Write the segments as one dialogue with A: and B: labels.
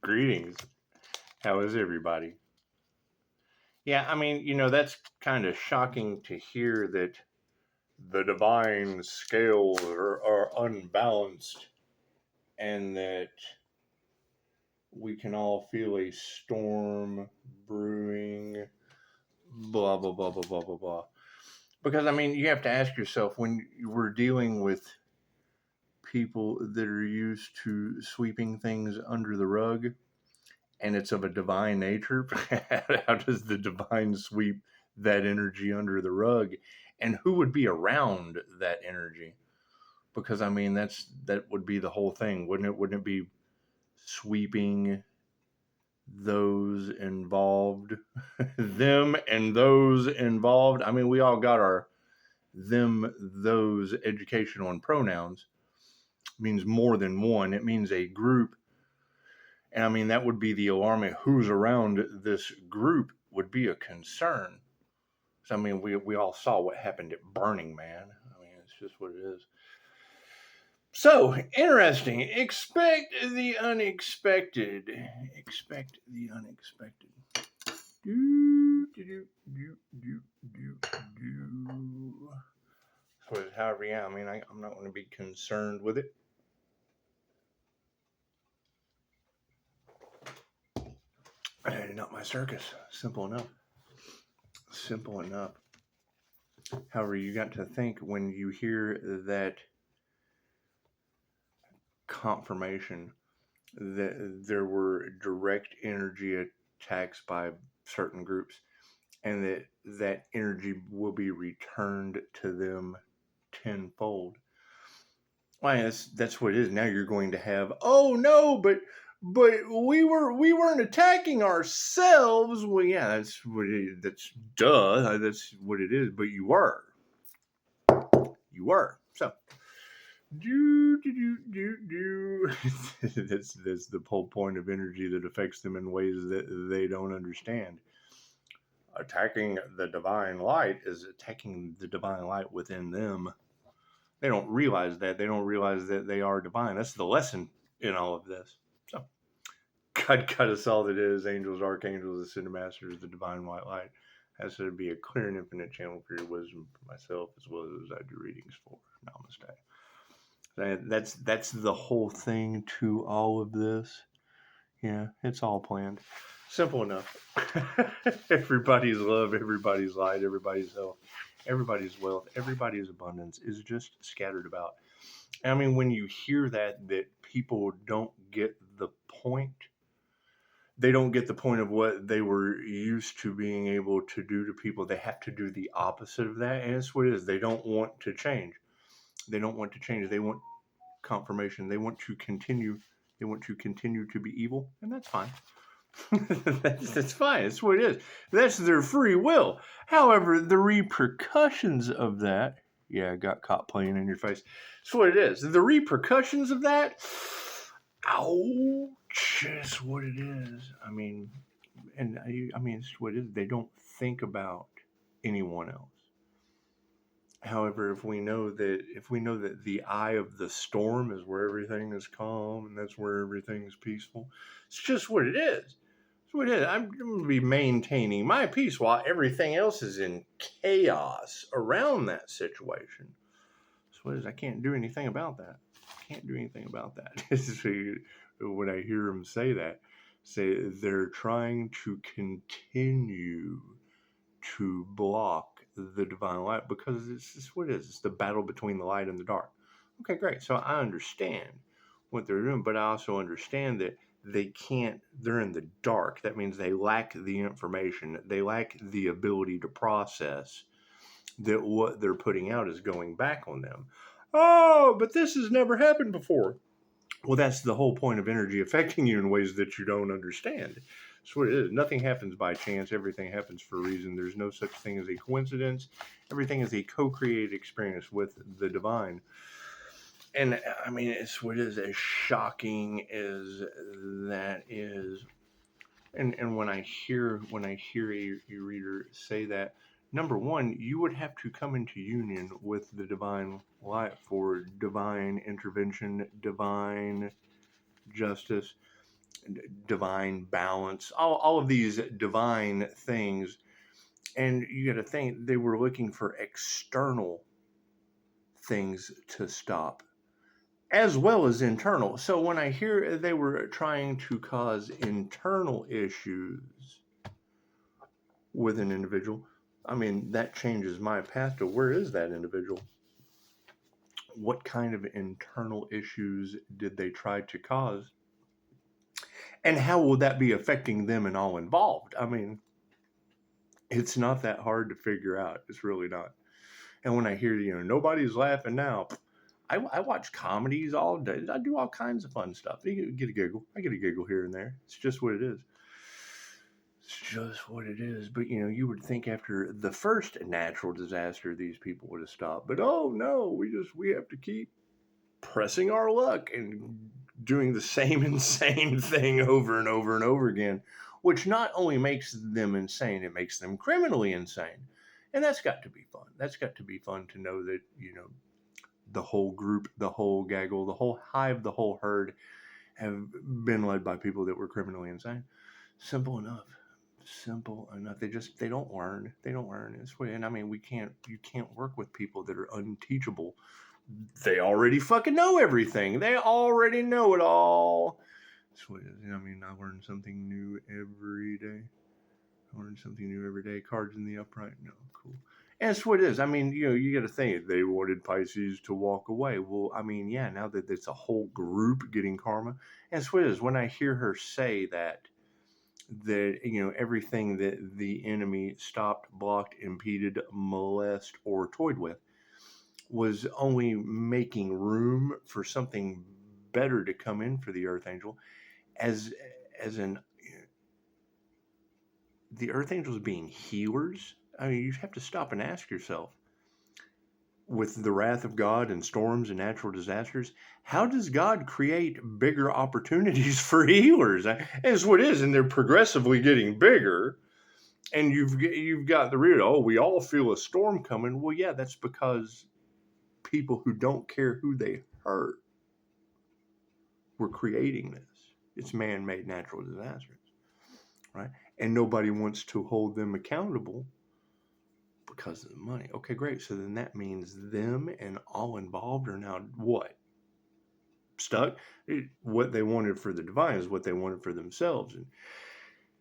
A: Greetings. How is everybody? Yeah, I mean, that's kind of shocking to hear that the divine scales are unbalanced and that we can all feel a storm brewing, blah, blah, blah, blah, blah, blah, blah. Because, I mean, you have to ask yourself when we're dealing with people that are used to sweeping things under the rug and it's of a divine nature, how does the divine sweep that energy under the rug? And who would be around that energy? Because I mean, that would be the whole thing, wouldn't it? Wouldn't it be sweeping those involved, them and those involved? I mean, we all got our them, those educational and pronouns. It means more than one. It means a group. And I mean, that would be the alarming. Who's around this group would be a concern. So, I mean, we all saw what happened at Burning Man. I mean, it's just what it is. So, interesting. Expect the unexpected. Expect the unexpected. Do, do, do, do, do, do. So, however, yeah, I mean, I'm not going to be concerned with it. Not my circus. Simple enough. Simple enough. However, you got to think when you hear that confirmation that there were direct energy attacks by certain groups and that energy will be returned to them tenfold. Why, that's what it is. Now you're going to have, oh no, but we weren't attacking ourselves. Well, yeah, that's what it is. That's duh. That's what it is. But you were. You were. So do. That's the whole point of energy that affects them in ways that they don't understand. Attacking the divine light is attacking the divine light within them. They don't realize that. They don't realize that they are divine. That's the lesson in all of this. So, God cut us all that is angels, archangels, ascended masters, the divine white light. Has to be a clear and infinite channel for your wisdom for myself as well as those I do readings for. Namaste. That's the whole thing to all of this. Yeah, it's all planned. Simple enough. Everybody's love, everybody's light, everybody's health, everybody's wealth, everybody's abundance is just scattered about. I mean, when you hear that people don't get the point, they don't get the point of what they were used to being able to do to people. They have to do the opposite of that, and it's what it is. They don't want to change. They don't want to change. They want confirmation. They want to continue. They want to continue to be evil, and that's fine. that's fine. That's what it is. That's their free will. However, the repercussions of that, yeah, I got caught playing in your face. That's what it is. The repercussions of that, ouch, is what it is. I mean, it's what it is. They don't think about anyone else. However, if we know that the eye of the storm is where everything is calm and that's where everything is peaceful, it's just what it is. It's what it is. I'm going to be maintaining my peace while everything else is in chaos around that situation. That's what it is. I can't do anything about that. Can't do anything about that. When I hear them say they're trying to continue to block the divine light because it's what it is. It's the battle between the light and the dark. Okay, great. So I understand what they're doing, but I also understand that they're in the dark. That means they lack the information. They lack the ability to process that what they're putting out is going back on them. Oh, but this has never happened before. Well, that's the whole point of energy affecting you in ways that you don't understand. That's what it is. Nothing happens by chance. Everything happens for a reason. There's no such thing as a coincidence. Everything is a co-created experience with the divine. And I mean, it's what is as shocking as that is. And when I hear a reader say that, number one, you would have to come into union with the divine light for divine intervention, divine justice, divine balance, all of these divine things. And you got to think they were looking for external things to stop as well as internal. So when I hear they were trying to cause internal issues with an individual, I mean, that changes my path to where is that individual? What kind of internal issues did they try to cause? And how will that be affecting them and all involved? I mean, it's not that hard to figure out. It's really not. And when I hear, nobody's laughing now, I watch comedies all day. I do all kinds of fun stuff. You get a giggle. I get a giggle here and there. It's just what it is. It's just what it is. But, you would think after the first natural disaster, these people would have stopped. But, oh, no, we have to keep pressing our luck and doing the same insane thing over and over and over again, which not only makes them insane, it makes them criminally insane. And that's got to be fun. That's got to be fun to know that, the whole group, the whole gaggle, the whole hive, the whole herd have been led by people that were criminally insane. Simple enough. Simple enough. They don't learn. They don't learn. And I mean, you can't work with people that are unteachable. They already fucking know everything. They already know it all. That's what it is. I mean, I learn something new every day. Cards in the upright. No, cool. And that's what it is. I mean, you got to think they wanted Pisces to walk away. Well, I mean, yeah, now that it's a whole group getting karma. And that's what it is. When I hear her say that everything that the enemy stopped, blocked, impeded, molested, or toyed with was only making room for something better to come in for the Earth Angel, the Earth Angels being healers. I mean, you have to stop and ask yourself, with the wrath of God and storms and natural disasters, how does God create bigger opportunities for healers? That's what it is, and they're progressively getting bigger. And you've got the real, we all feel a storm coming. Well, yeah, that's because people who don't care who they hurt were creating this. It's man-made natural disasters, right? And nobody wants to hold them accountable because of the money. Okay, great. So then that means them and all involved are now what? Stuck? What they wanted for the divine is what they wanted for themselves. And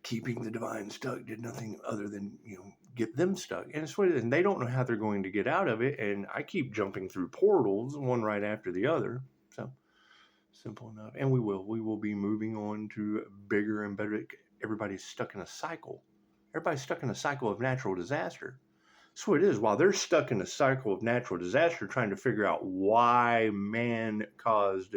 A: keeping the divine stuck did nothing other than, get them stuck. And it's what it is. And they don't know how they're going to get out of it. And I keep jumping through portals, one right after the other. So simple enough. And we will be moving on to bigger and better. Everybody's stuck in a cycle. Everybody's stuck in a cycle of natural disaster. So it is. While they're stuck in a cycle of natural disaster, trying to figure out why man caused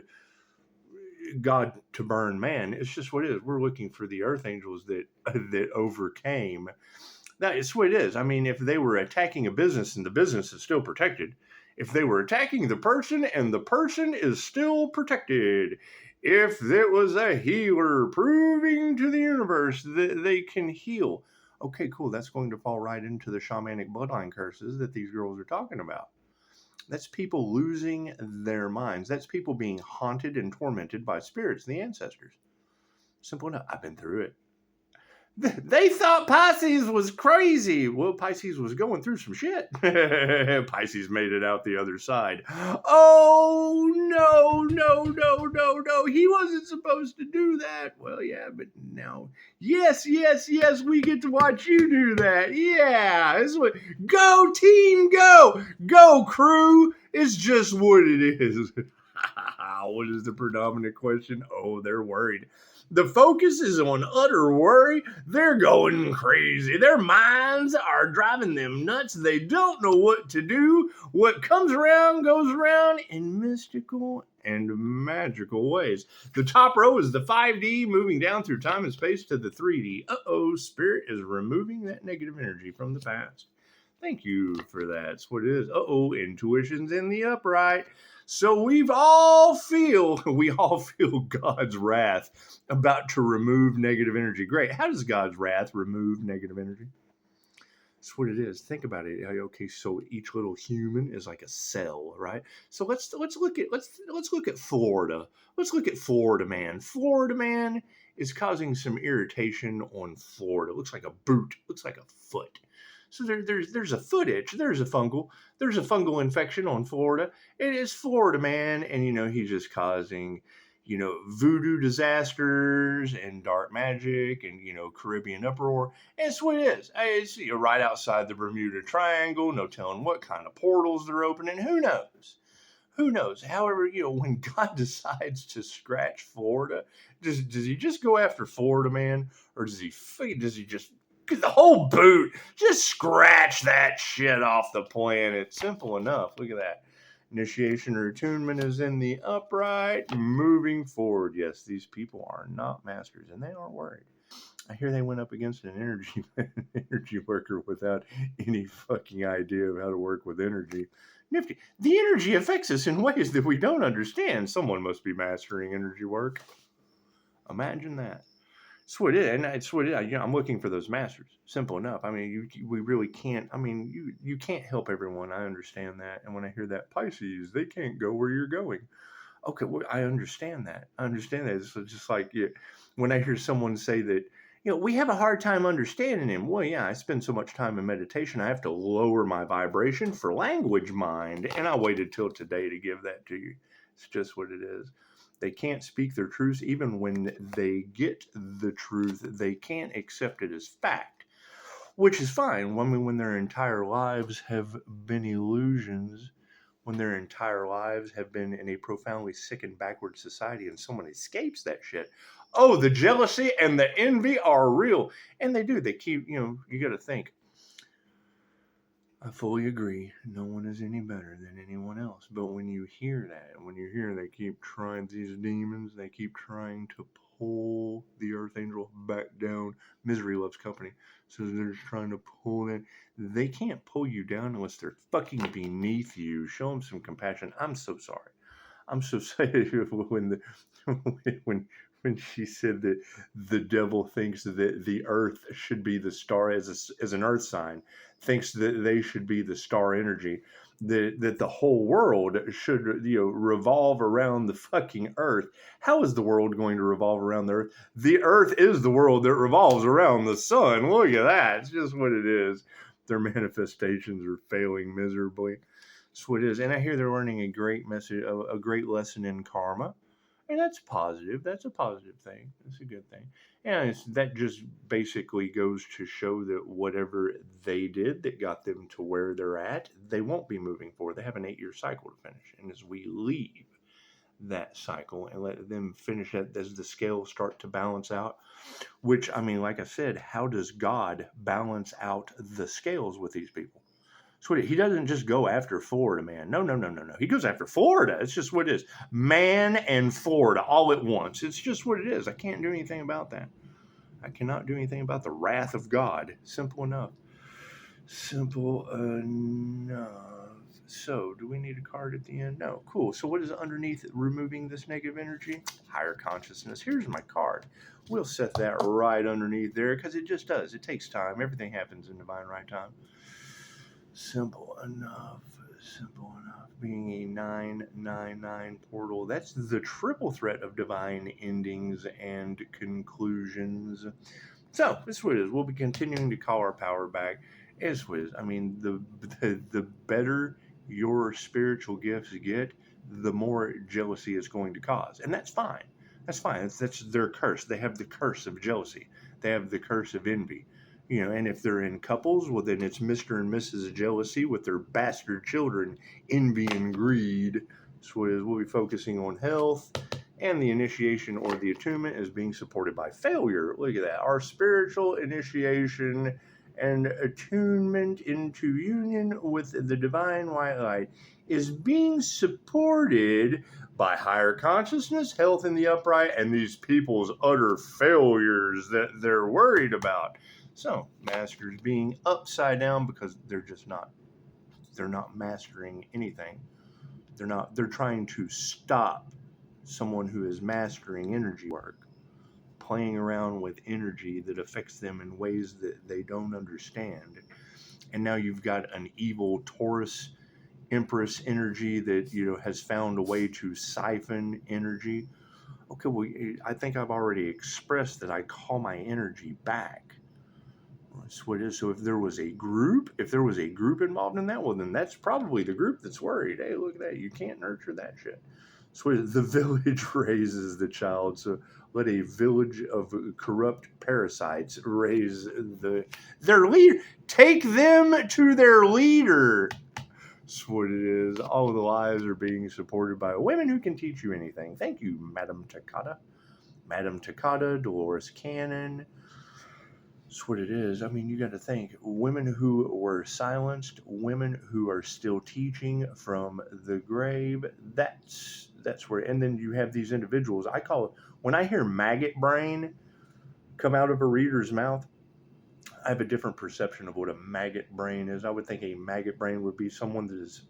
A: God to burn man, it's just what it is. We're looking for the Earth Angels that overcame. That's what it is. I mean, if they were attacking a business and the business is still protected, if they were attacking the person and the person is still protected, if it was a healer proving to the universe that they can heal, okay, cool. That's going to fall right into the shamanic bloodline curses that these girls are talking about. That's people losing their minds. That's people being haunted and tormented by spirits, the ancestors. Simple enough. I've been through it. They thought Pisces was crazy. Well, Pisces was going through some shit. Pisces made it out the other side. Oh, no. He wasn't supposed to do that. Well, yeah, but now, yes, we get to watch you do that. Yeah, this is what, go team, go. Go crew. It's just what it is. What is the predominant question? Oh, they're worried. The focus is on utter worry. They're going crazy. Their minds are driving them nuts. They don't know what to do. What comes around goes around in mystical and magical ways. The top row is the 5D moving down through time and space to the 3D. Spirit is removing that negative energy from the past. Thank you for that. That's what it is. Intuition's in the upright. So we all feel God's wrath about to remove negative energy. Great. How does God's wrath remove negative energy? That's what it is. Think about it. Okay, so each little human is like a cell, right? So let's look at Florida. Let's look at Florida man. Florida man is causing some irritation on Florida. Looks like a boot. Looks like a foot. So there's a foot itch. There's a fungal infection on Florida. It is Florida man, and he's just causing voodoo disasters and dark magic and Caribbean uproar. And that's what it is. It's right outside the Bermuda Triangle. No telling what kind of portals they're opening. Who knows? Who knows? However, when God decides to scratch Florida, does he just go after Florida man, or does he just the whole boot? Just scratch that shit off the planet. Simple enough. Look at that. Initiation or attunement is in the upright. Moving forward. Yes, these people are not masters, and they aren't worried. I hear they went up against an energy worker without any fucking idea of how to work with energy. Nifty. The energy affects us in ways that we don't understand. Someone must be mastering energy work. Imagine that. That's what it is, and it's what it is. I'm looking for those masters. Simple enough. I mean, we really can't. I mean, you can't help everyone. I understand that. And when I hear that Pisces, they can't go where you're going. Okay, well, I understand that. I understand that. It's just like when I hear someone say that, we have a hard time understanding him. Well, yeah, I spend so much time in meditation, I have to lower my vibration for language mind. And I waited till today to give that to you. It's just what it is. They can't speak their truths. Even when they get the truth, they can't accept it as fact, which is fine. When their entire lives have been illusions, when their entire lives have been in a profoundly sick and backward society, and someone escapes that shit. Oh, the jealousy and the envy are real. And they do. They keep, you got to think. I fully agree. No one is any better than anyone else. But when you hear that, they keep trying, these demons, they keep trying to pull the earth angel back down. Misery loves company. So they're just trying to pull that. They can't pull you down unless they're fucking beneath you. Show them some compassion. I'm so sorry. I'm so sorry when she said that the devil thinks that the earth should be the star as an earth sign, thinks that they should be the star energy, that the whole world should revolve around the fucking earth. How is the world going to revolve around the earth? The earth is the world that revolves around the sun. Look at that. It's just what it is. Their manifestations are failing miserably. That's what it is. And I hear they're learning a great message, a great lesson in karma. And that's positive. That's a positive thing. That's a good thing. And that just basically goes to show that whatever they did that got them to where they're at, they won't be moving forward. They have an 8-year cycle to finish. And as we leave that cycle and let them finish it, as the scales start to balance out, which, I mean, like I said, how does God balance out the scales with these people? Sweetie, he doesn't just go after Florida, man. No. He goes after Florida. It's just what it is. Man and Florida all at once. It's just what it is. I can't do anything about that. I cannot do anything about the wrath of God. Simple enough. Simple enough. So, do we need a card at the end? No. Cool. So, what is underneath removing this negative energy? Higher consciousness. Here's my card. We'll set that right underneath there because it just does. It takes time. Everything happens in divine right time. Simple enough. Being a 999 portal, that's the triple threat of divine endings and conclusions. So this is what it is. We'll be continuing to call our power back. As what it is. I mean, the better your spiritual gifts get, the more jealousy it's going to cause, and that's fine. That's fine. That's their curse. They have the curse of jealousy. They have the curse of envy. And if they're in couples, well, then it's Mr. and Mrs. Jealousy with their bastard children, envy and greed. So we'll be focusing on health, and the initiation or the attunement is being supported by failure. Look at that. Our spiritual initiation and attunement into union with the divine white light is being supported by higher consciousness, health in the upright, and these people's utter failures that they're worried about. So, masters being upside down because they're not mastering anything. They're trying to stop someone who is mastering energy work, playing around with energy that affects them in ways that they don't understand. and now you've got an evil Taurus Empress energy that, has found a way to siphon energy. Okay, well, I think I've already expressed that I call my energy back. That's what it is. So if there was a group involved in that, well, then that's probably the group that's worried. Hey, look at that. You can't nurture that shit. So the village raises the child. So let a village of corrupt parasites raise their leader. Take them to their leader. That's what it is. All of the lives are being supported by women who can teach you anything. Thank you, Madame Takata. Madame Takata, Dolores Cannon. That's what it is. I mean, you got to think, women who were silenced, women who are still teaching from the grave. That's where. And then you have these individuals. I call it, when I hear maggot brain come out of a reader's mouth, I have a different perception of what a maggot brain is. I would think a maggot brain would be someone that is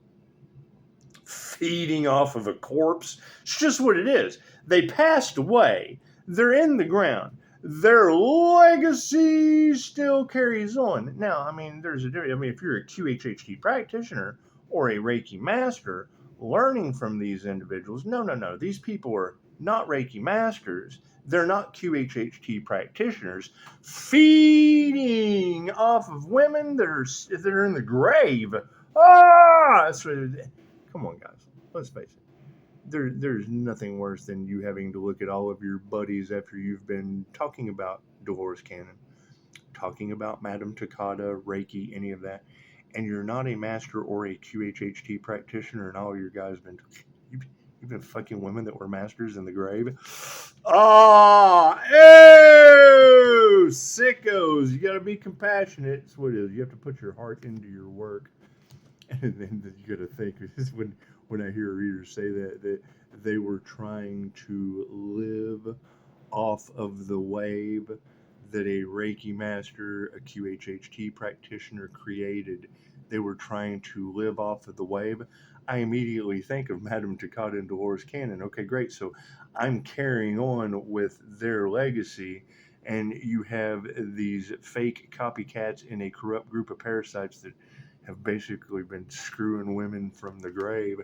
A: feeding off of a corpse. It's just what it is. They passed away. They're in the ground. Their legacy still carries on. Now, I mean, there's a difference. I mean, if you're a QHHT practitioner or a Reiki master learning from these individuals, no. These people are not Reiki masters. They're not QHHT practitioners feeding off of women that are in the grave. Come on, guys. Let's face it. There's nothing worse than you having to look at all of your buddies after you've been talking about Dolores Cannon, talking about Madame Takata, Reiki, any of that, and you're not a master or a QHHT practitioner, and all your guys you've been fucking women that were masters in the grave. Ew, sickos! You got to be compassionate. That's what it is. You have to put your heart into your work, and then you got to think. When I hear readers say that they were trying to live off of the wave that a Reiki master, a QHHT practitioner created, they were trying to live off of the wave. I immediately think of Madame Takata and Dolores Cannon. Okay, great. So I'm carrying on with their legacy, and you have these fake copycats in a corrupt group of parasites that have basically been screwing women from the grave.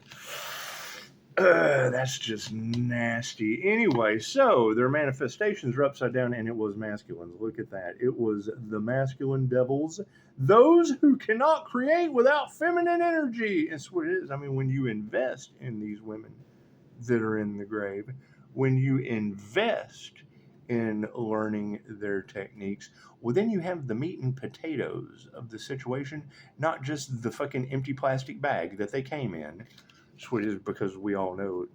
A: That's just nasty. Anyway, so their manifestations are upside down, and it was masculines. Look at that. It was the masculine devils, those who cannot create without feminine energy. That's what it is. I mean, when you invest in these women that are in the grave, when you invest in learning their techniques, well, then you have the meat and potatoes of the situation, not just the fucking empty plastic bag that they came in. That's what it is, because we all know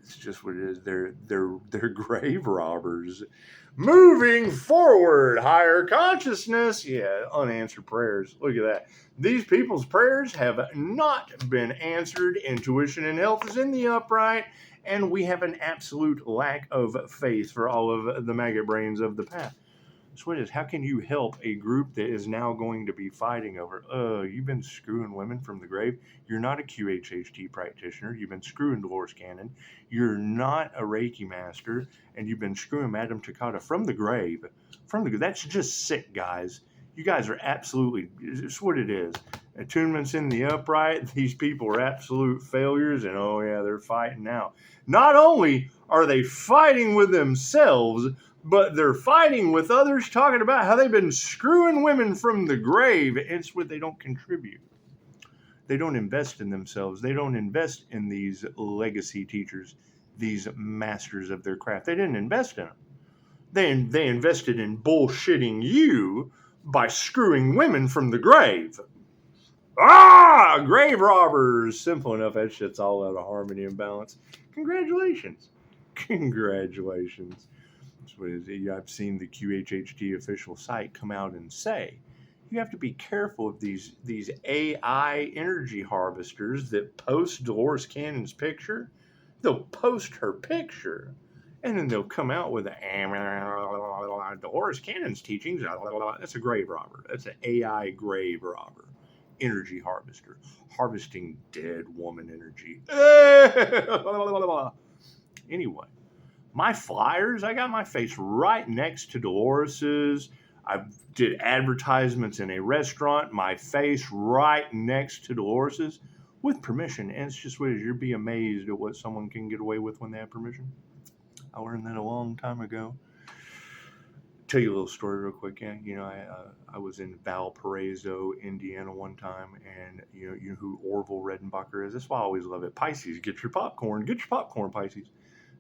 A: it's just what it is. They're grave robbers. Moving forward, higher consciousness. Yeah, unanswered prayers. Look at that. These people's prayers have not been answered. Intuition and health is in the upright. And we have an absolute lack of faith for all of the maggot brains of the path. So it is, how can you help a group that is now going to be fighting over, you've been screwing women from the grave. You're not a QHHT practitioner. You've been screwing Dolores Cannon. You're not a Reiki master. And you've been screwing Madame Takata from the grave. That's just sick, guys. You guys are absolutely, it's what it is. Attunement's in the upright. These people are absolute failures. And they're fighting now. Not only are they fighting with themselves, but they're fighting with others, talking about how they've been screwing women from the grave. It's what they don't contribute. They don't invest in themselves. They don't invest in these legacy teachers, these masters of their craft. They didn't invest in them. They invested in bullshitting you by screwing women from the grave. Grave robbers. Simple enough. That shit's all out of harmony and balance. Congratulations. I've seen the QHHT official site come out and say, you have to be careful of these AI energy harvesters that post Dolores Cannon's picture. They'll post her picture, and then they'll come out with Dolores Cannon's teachings. That's a grave robber. That's an AI grave robber. Energy harvester. Harvesting dead woman energy. Anyway. My flyers, I got my face right next to Dolores's. I did advertisements in a restaurant, my face right next to Dolores's with permission. And it's just weird. You'd be amazed at what someone can get away with when they have permission. I learned that a long time ago. Tell you a little story real quick. Yeah, I was in Valparaiso, Indiana one time, and you know who Orville Redenbacher is. That's why I always love it. Pisces, get your popcorn, Pisces.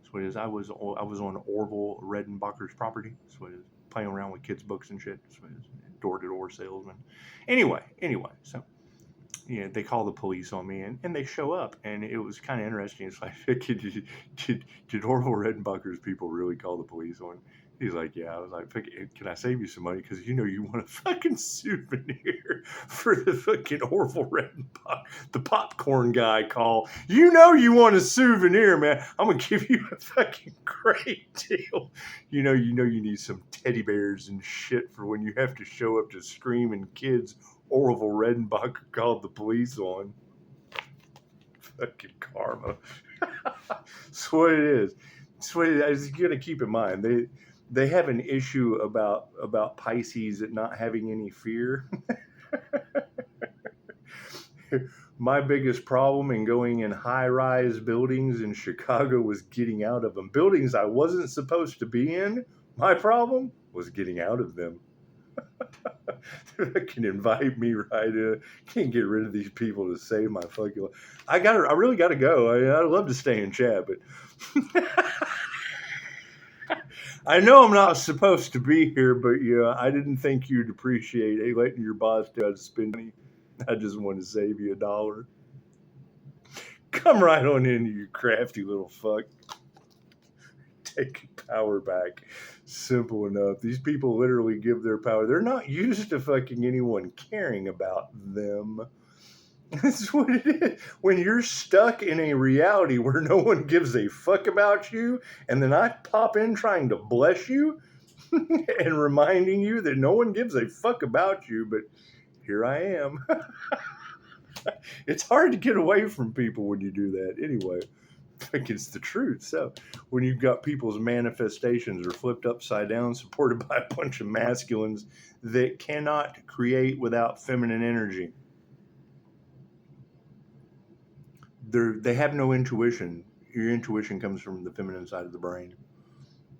A: That's what it is. I was on Orville Redenbacher's property. That's what it is. Playing around with kids' books and shit. That's what it is. Door-to-door salesman. Anyway, so they call the police on me, and they show up, and it was kind of interesting. It's like, did Orville Redenbacher's people really call the police on? He's like, yeah. I was like, can I save you some money? Because you want a fucking souvenir for the fucking Orville Redenbacher, the popcorn guy call. You want a souvenir, man. I'm going to give you a fucking great deal. You need some teddy bears and shit for when you have to show up to screaming kids Orville Redenbacher called the police on. Fucking karma. That's what it is. That's what it is. You got to keep in mind. They have an issue about Pisces not having any fear. My biggest problem in going in high-rise buildings in Chicago was getting out of them. Buildings I wasn't supposed to be in, my problem was getting out of them. Can invite me right in. Can't get rid of these people to save my fucking life. I really gotta go. I'd love to stay and chat, but I know I'm not supposed to be here, but I didn't think you'd appreciate letting your boss try to spend money. I just want to save you $1. Come right on in, you crafty little fuck. Take your power back. Simple enough. These people literally give their power. They're not used to fucking anyone caring about them. That's what it is. When you're stuck in a reality where no one gives a fuck about you, and then I pop in trying to bless you and reminding you that no one gives a fuck about you, but here I am. It's hard to get away from people when you do that. Anyway, I think it's the truth. So when you've got people's manifestations are flipped upside down, supported by a bunch of masculines that cannot create without feminine energy, they have no intuition. Your intuition comes from the feminine side of the brain.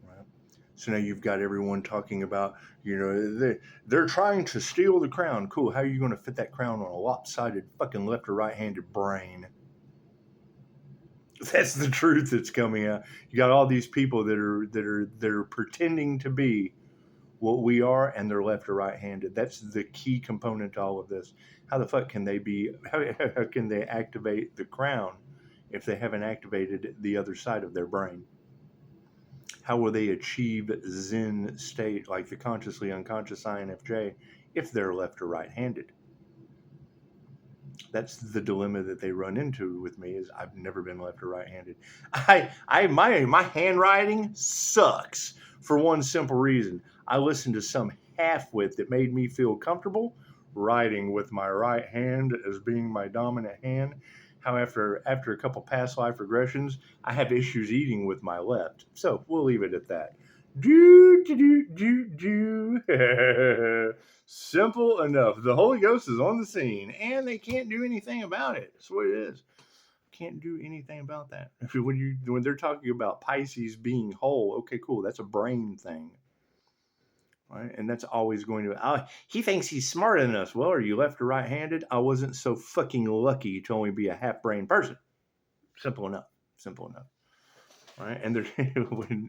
A: Right? So now you've got everyone talking about, they're trying to steal the crown. Cool. How are you going to fit that crown on a lopsided fucking left or right-handed brain? That's the truth that's coming out. You got all these people that are pretending to be what we are, and they're left or right-handed. That's the key component to all of this. How the fuck can they be? How can they activate the crown if they haven't activated the other side of their brain? How will they achieve Zen state like the consciously unconscious INFJ if they're left or right-handed? That's the dilemma that they run into with me. Is I've never been left or right-handed. My handwriting sucks for one simple reason. I listened to some half-wit that made me feel comfortable writing with my right hand as being my dominant hand. However, after a couple past life regressions, I have issues eating with my left. So we'll leave it at that. Simple enough. The Holy Ghost is on the scene, and they can't do anything about it. That's what it is. Can't do anything about that. When they're talking about Pisces being whole, okay, cool. That's a brain thing. Right? And that's always going to, he thinks he's smarter than us. Well, are you left or right-handed? I wasn't so fucking lucky to only be a half-brain person. Simple enough. Right? And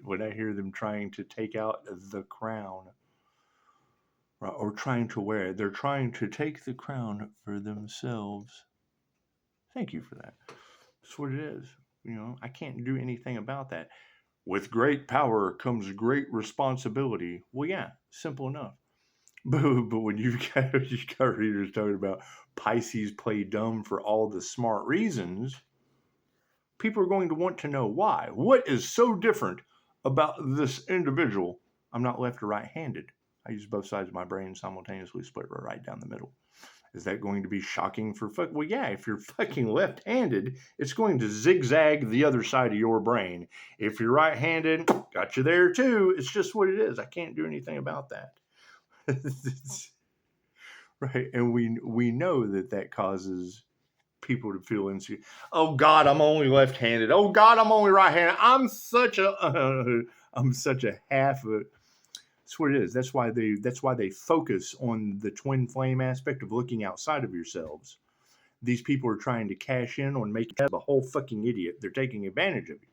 A: when I hear them trying to take out the crown, right, or trying to wear it, they're trying to take the crown for themselves. Thank you for that. That's what it is. I can't do anything about that. With great power comes great responsibility. Well, yeah, simple enough. But when you've got readers talking about Pisces play dumb for all the smart reasons, people are going to want to know why. What is so different about this individual? I'm not left or right-handed. I use both sides of my brain simultaneously, split right down the middle. Is that going to be shocking for fuck? Well, yeah, if you're fucking left-handed, it's going to zigzag the other side of your brain. If you're right-handed, got you there too. It's just what it is. I can't do anything about that. Right, and we know that causes people to feel insecure. Oh God, I'm only left-handed. Oh God, I'm only right-handed. I'm such a half a. That's what it is. That's why they focus on the twin flame aspect of looking outside of yourselves. These people are trying to cash in on making you a whole fucking idiot. They're taking advantage of you.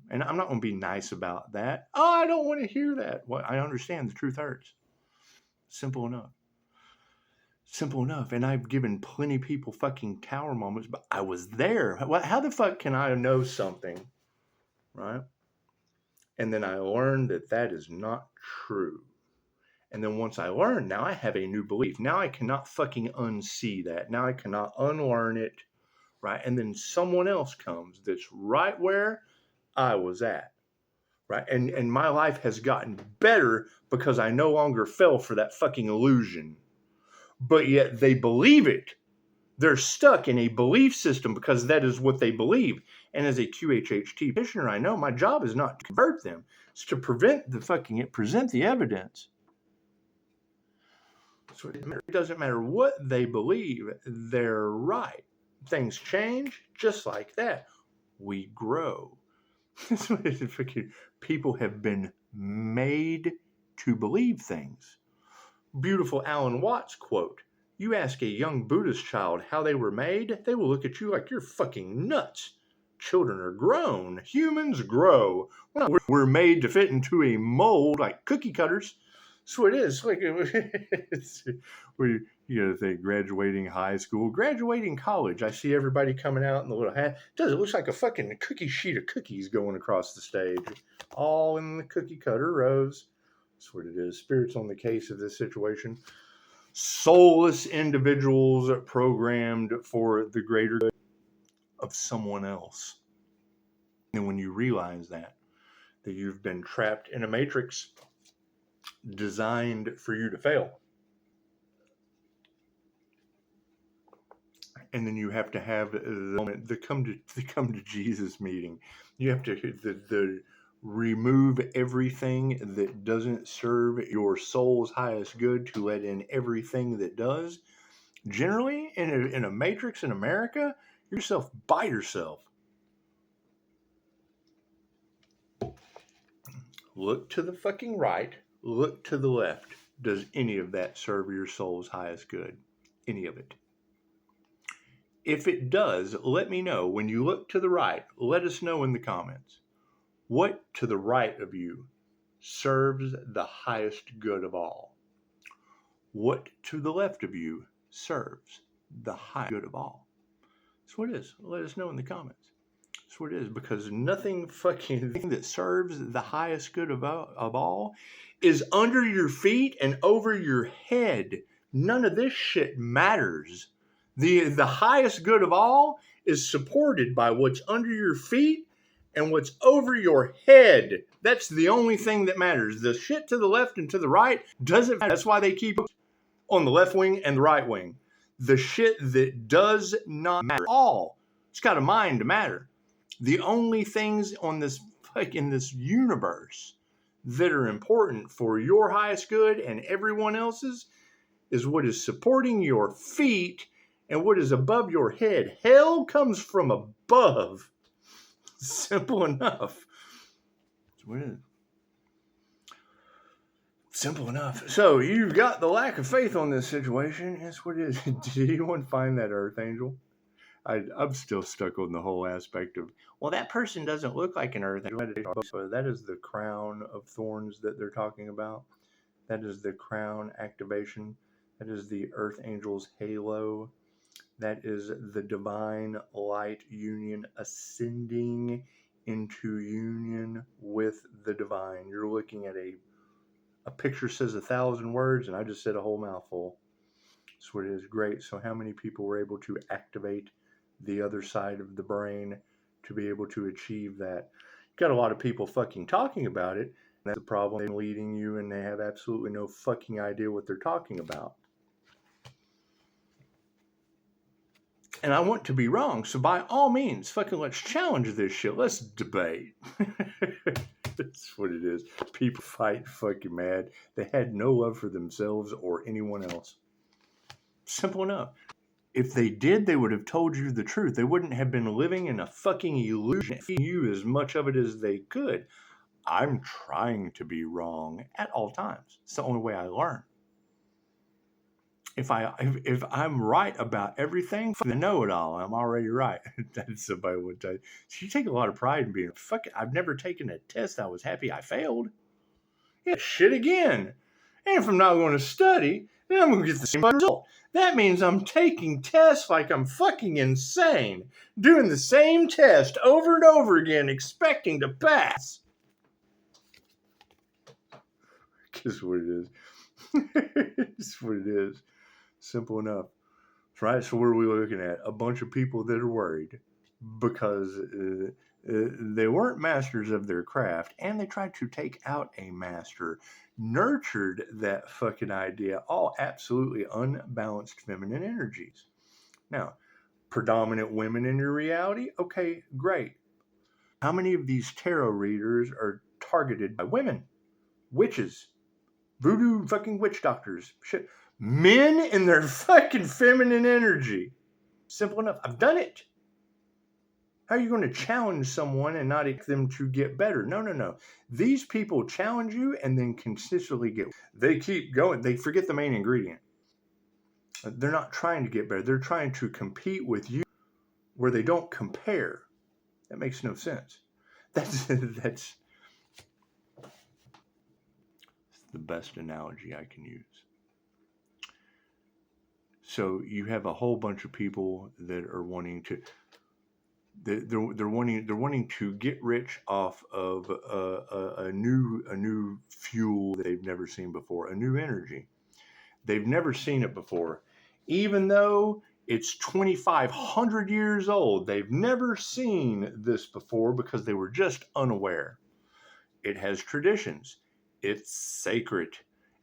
A: And I'm not going to be nice about that. Oh, I don't want to hear that. Well, I understand the truth hurts. Simple enough. Simple enough. And I've given plenty of people fucking tower moments, but I was there. How the fuck can I know something, right? And then I learned that is not true. And then once I learned, now I have a new belief. Now I cannot fucking unsee that. Now I cannot unlearn it, right? And then someone else comes that's right where I was at, right? And my life has gotten better because I no longer fell for that fucking illusion. But yet they believe it. They're stuck in a belief system because that is what they believe. And as a QHHT practitioner, I know my job is not to convert them. It's to present the evidence. So it doesn't matter what they believe, they're right. Things change just like that. We grow. People have been made to believe things. Beautiful Alan Watts quote. You ask a young Buddhist child how they were made, they will look at you like you're fucking nuts. Children are grown. Humans grow. We're made to fit into a mold like cookie cutters. So it is. Like it's, you gotta think graduating high school, graduating college. I see everybody coming out in the little hat. It looks like a fucking cookie sheet of cookies going across the stage, all in the cookie cutter rows. That's what it is. Spirits on the case of this situation. Soulless individuals programmed for the greater good of someone else. And when you realize that you've been trapped in a matrix designed for you to fail, and then you have to have the moment, the come to Jesus meeting. You have to remove everything that doesn't serve your soul's highest good to let in everything that does. Generally, in a matrix in America, you're yourself by yourself. Look to the fucking right, look to the left. Does any of that serve your soul's highest good? Any of it? If it does, let me know. When you look to the right, let us know in the comments. What to the right of you serves the highest good of all? What to the left of you serves the highest good of all? That's what it is. Let us know in the comments. That's what it is, because nothing fucking thing that serves the highest good of all is under your feet and over your head. None of this shit matters. The highest good of all is supported by what's under your feet and what's over your head. That's the only thing that matters. The shit to the left and to the right doesn't matter. That's why they keep on the left wing and the right wing. The shit that does not matter at all. It's got a mind to matter. The only things on this, like in this universe, that are important for your highest good and everyone else's is what is supporting your feet and what is above your head. Hell comes from above. Simple enough. That's what it is. Simple enough. So you've got the lack of faith on this situation. That's what it is. Did anyone find that Earth Angel? I'm still stuck on the whole aspect of, well, that person doesn't look like an Earth Angel. So that is the crown of thorns that they're talking about. That is the crown activation. That is the Earth Angel's halo. That is the divine light union ascending into union with the divine. You're looking at a picture says 1,000 words, and I just said a whole mouthful. That's what it is. Great. So how many people were able to activate the other side of the brain to be able to achieve that? Got a lot of people fucking talking about it. And that's the problem. They're leading you, and they have absolutely no fucking idea what they're talking about. And I want to be wrong, so by all means, fucking let's challenge this shit. Let's debate. That's what it is. is. People fight fucking mad. They had no love for themselves or anyone else. Simple enough. If they did, they would have told you the truth. They wouldn't have been living in a fucking illusion, feeding you as much of it as they could. I'm trying to be wrong at all times. It's the only way I learn. If I'm right about everything, fuck the know-it-all. I'm already right. That's somebody would tell you. So you take a lot of pride in being, fuck it, I've never taken a test I was happy I failed. Yeah, shit again. And if I'm not going to study, then I'm going to get the same result. That means I'm taking tests like I'm fucking insane. Doing the same test over and over again, expecting to pass. Guess what it is. It's what it is. Simple enough. Right? So what are we looking at? A bunch of people that are worried because they weren't masters of their craft and they tried to take out a master. Nurtured that fucking idea. All absolutely unbalanced feminine energies. Now, predominant women in your reality? Okay, great. How many of these tarot readers are targeted by women? Witches. Voodoo fucking witch doctors. Shit. Men in their fucking feminine energy. Simple enough. I've done it. How are you going to challenge someone and not expect them to get better? No. These people challenge you and then consistently they keep going. They forget the main ingredient. They're not trying to get better. They're trying to compete with you where they don't compare. That makes no sense. That's the best analogy I can use. So you have a whole bunch of people that are wanting to, they're wanting to get rich off of a new fuel that they've never seen before, a new energy. They've never seen it before, even though it's 2,500 years old. They've never seen this before because they were just unaware. It has traditions. It's sacred.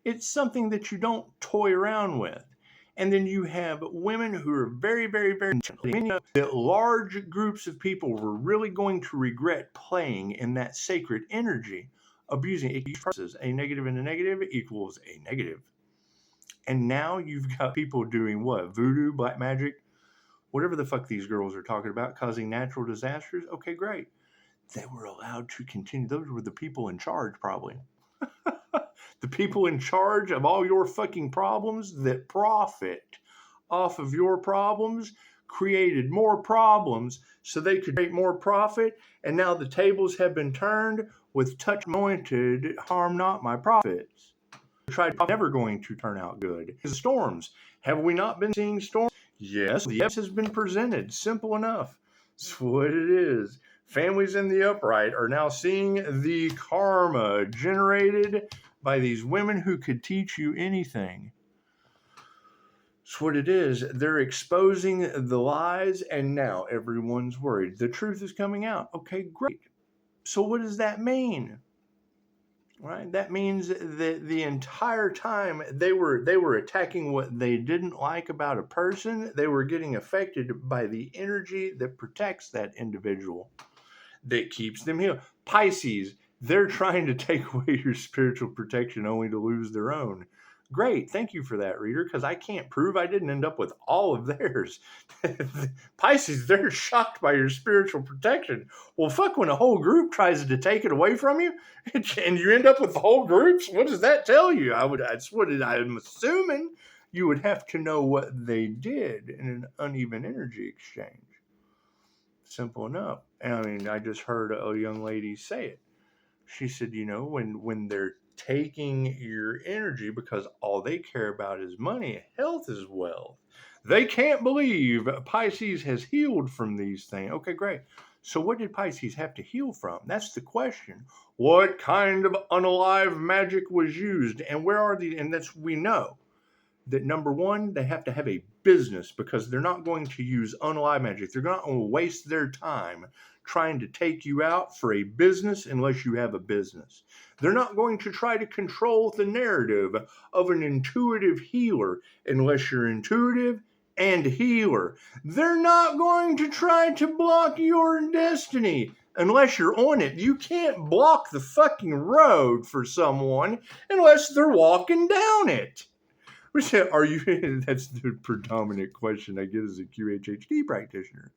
A: It's something that you don't toy around with. And then you have women who are very, very, very that large groups of people were really going to regret playing in that sacred energy, abusing it. A negative and a negative equals a negative. And now you've got people doing what? Voodoo, black magic, whatever the fuck these girls are talking about, causing natural disasters. Okay, great. They were allowed to continue. Those were the people in charge, probably. The people in charge of all your fucking problems that profit off of your problems created more problems so they could make more profit. And now the tables have been turned with touch anointed, harm not my profits. Never going to turn out good. Storms. Have we not been seeing storms? Yes, the evidence has been presented. Simple enough. That's what it is. Families in the upright are now seeing the karma generated by these women who could teach you anything. That's what it is. They're exposing the lies, and now everyone's worried. The truth is coming out. Okay, great. So what does that mean? Right? That means that the entire time they were attacking what they didn't like about a person, they were getting affected by the energy that protects that individual, that keeps them healed. Pisces, they're trying to take away your spiritual protection only to lose their own. Great, thank you for that, reader, because I can't prove I didn't end up with all of theirs. Pisces, they're shocked by your spiritual protection. Well, fuck, when a whole group tries to take it away from you, and you end up with the whole groups, what does that tell you? That's what I'm assuming you would have to know what they did in an uneven energy exchange. Simple enough. And I mean, I just heard a young lady say it. She said, when they're taking your energy because all they care about is money, health is wealth. They can't believe Pisces has healed from these things. Okay, great. So what did Pisces have to heal from? That's the question. What kind of unalive magic was used? And where are these? And we know that number one, they have to have a business because they're not going to use unalive magic. They're not going to waste their time trying to take you out for a business unless you have a business. They're not going to try to control the narrative of an intuitive healer unless you're intuitive and healer. They're not going to try to block your destiny unless you're on it. You can't block the fucking road for someone unless they're walking down it. Are you? That's the predominant question I get as a QHHD practitioner.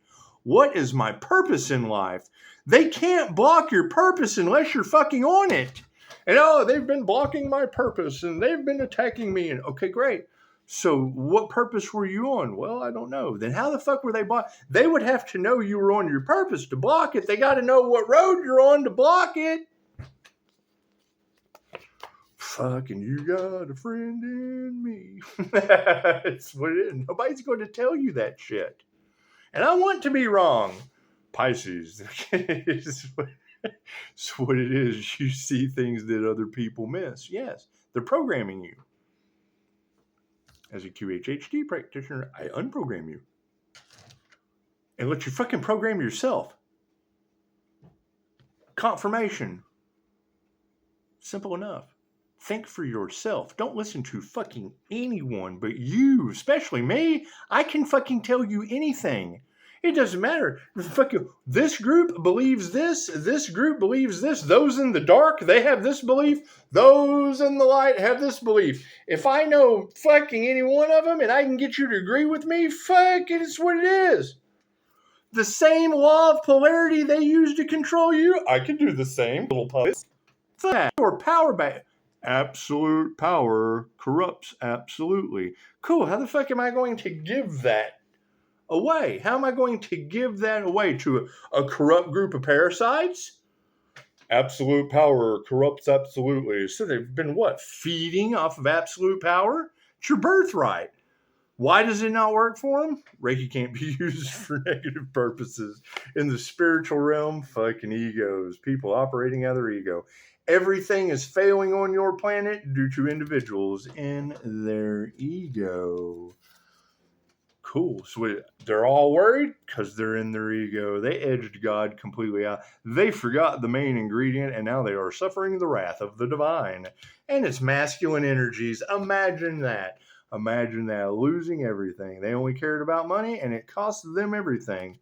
A: What is my purpose in life? They can't block your purpose unless you're fucking on it. And they've been blocking my purpose and they've been attacking me. And okay, great. So what purpose were you on? Well, I don't know. Then how the fuck were they blocked? They would have to know you were on your purpose to block it. They got to know what road you're on to block it. Fucking you got a friend in me. That's what it is. Nobody's going to tell you that shit. And I want to be wrong. Pisces. It's what it is. You see things that other people miss. Yes, they're programming you. As a QHHD practitioner, I unprogram you. And let you fucking program yourself. Confirmation. Simple enough. Think for yourself. Don't listen to fucking anyone but you, especially me. I can fucking tell you anything. It doesn't matter. Fucking, this group believes this. This group believes this. Those in the dark, they have this belief. Those in the light have this belief. If I know fucking any one of them and I can get you to agree with me, fuck it, it's what it is. The same law of polarity they use to control you, I can do the same. Little puppets. Fuck your power back. Absolute power corrupts absolutely. Cool. How the fuck am I going to give that away? How am I going to give that away to a corrupt group of parasites? Absolute power corrupts absolutely. So they've been what? Feeding off of absolute power? It's your birthright. Why does it not work for them? Reiki can't be used for negative purposes. In the spiritual realm, fucking egos. People operating out of their ego. Everything is failing on your planet due to individuals in their ego. Cool. So they're all worried because they're in their ego. They edged God completely out. They forgot the main ingredient, and now they are suffering the wrath of the divine. And it's masculine energies. Imagine that. Imagine that. Losing everything. They only cared about money, and it cost them everything.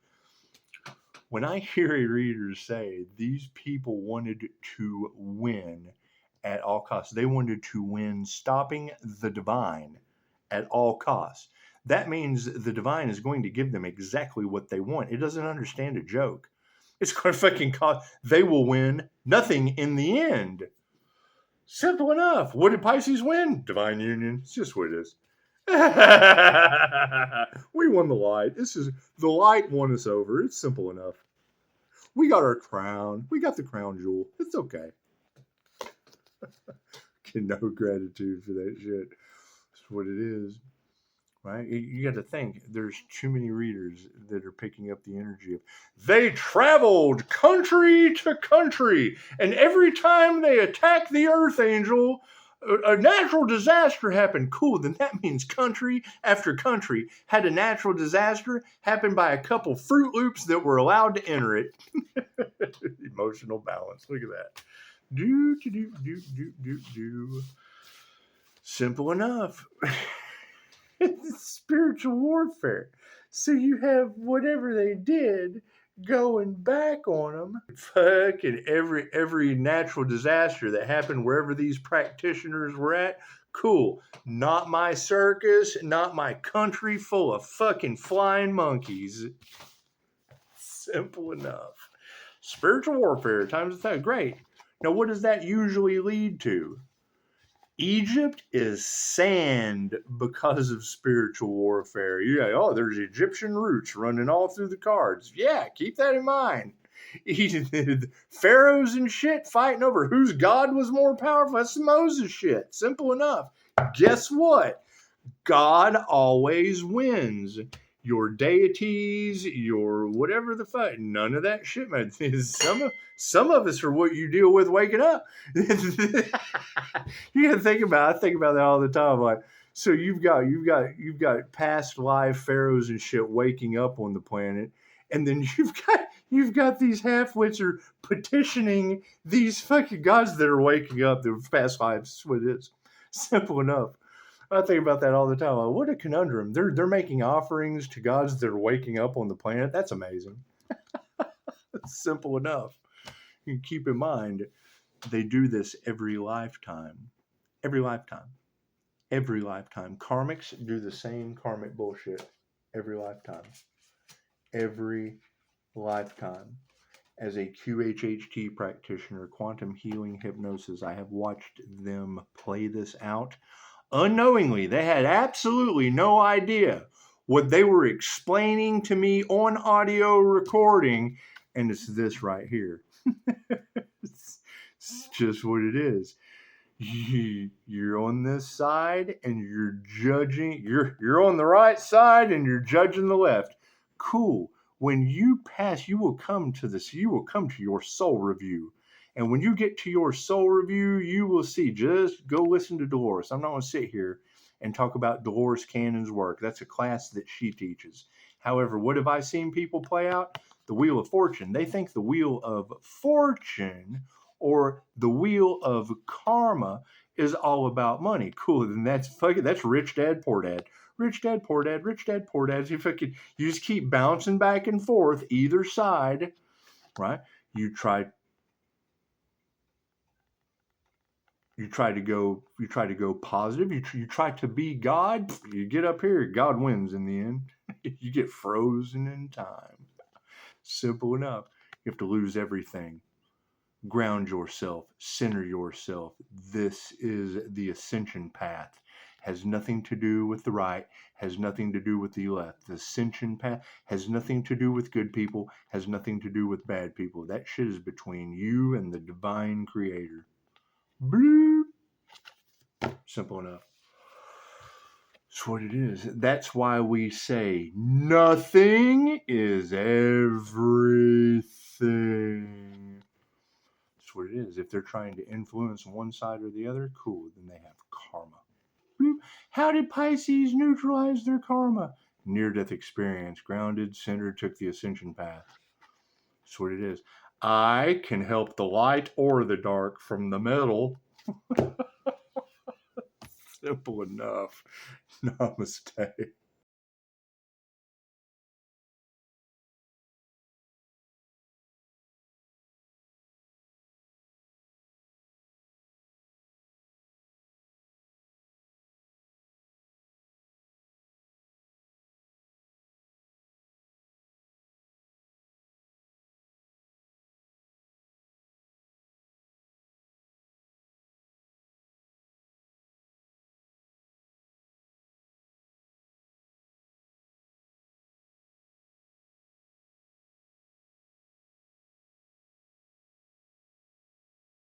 A: When I hear a reader say these people wanted to win at all costs, they wanted to win stopping the divine at all costs. That means the divine is going to give them exactly what they want. It doesn't understand a joke. It's going to fucking cost. They will win nothing in the end. Simple enough. What did Pisces win? Divine union. It's just what it is. We won the light. The light won us over. It's simple enough. We got our crown. We got the crown jewel. It's okay. No gratitude for that shit. That's what it is. Right? You got to think, there's too many readers that are picking up the energy of, they traveled country to country, and every time they attack the Earth Angel, a natural disaster happened. Cool, then that means country after country had a natural disaster happen by a couple Fruit Loops that were allowed to enter it. Emotional balance. Look at that. Do. Simple enough. It's spiritual warfare. So you have whatever they did going back on them. Fucking every natural disaster that happened wherever these practitioners were at. Cool. Not my circus, not my country full of fucking flying monkeys. Simple enough. Spiritual warfare times a thousand. Great. Now what does that usually lead to? Egypt is sand because of spiritual warfare. Yeah, there's Egyptian roots running all through the cards. Yeah, keep that in mind. Pharaohs and shit fighting over whose God was more powerful. That's Moses shit. Simple enough. Guess what? God always wins. Your deities, your whatever the fuck, none of that shit, man. Some of us are what you deal with waking up. You gotta think about. I think about that all the time. Like, so you've got past life pharaohs and shit waking up on the planet, and then you've got these half-wits are petitioning these fucking gods that are waking up. Their past lives. That's what it is. Simple enough. I think about that all the time. Like, what a conundrum. They're making offerings to gods that are waking up on the planet. That's amazing. Simple enough. You keep in mind, they do this every lifetime. Every lifetime. Every lifetime. Karmics do the same karmic bullshit every lifetime. Every lifetime. As a QHHT practitioner, quantum healing hypnosis, I have watched them play this out unknowingly. They had absolutely no idea what they were explaining to me on audio recording, and it's this right here. It's just what it is. You're on this side and you're judging. You're on the right side and you're judging the left. Cool. When you pass, you will come to this. You will come to your soul review. And when you get to your soul review, you will see. Just go listen to Dolores. I'm not going to sit here and talk about Dolores Cannon's work. That's a class that she teaches. However, what have I seen people play out? The Wheel of Fortune. They think the Wheel of Fortune or the Wheel of Karma is all about money. Cool. Then that's rich dad, poor dad. Rich dad, poor dad, rich dad, poor dad. You just keep bouncing back and forth either side, right? You try to go positive. You try to be God. You get up here, God wins in the end. You get frozen in time. Simple enough. You have to lose everything. Ground yourself, center yourself. This is the ascension path. Has nothing to do with the right, has nothing to do with the left. The ascension path has nothing to do with good people, has nothing to do with bad people. That shit is between you and the divine creator. Bloop. Simple enough. That's what it is. That's why we say nothing is everything. That's what it is. If they're trying to influence one side or the other, cool, then they have karma. How did Pisces neutralize their karma? Near-death experience. Grounded, centered, took the ascension path. That's what it is. I can help the light or the dark from the middle. Simple enough. Namaste.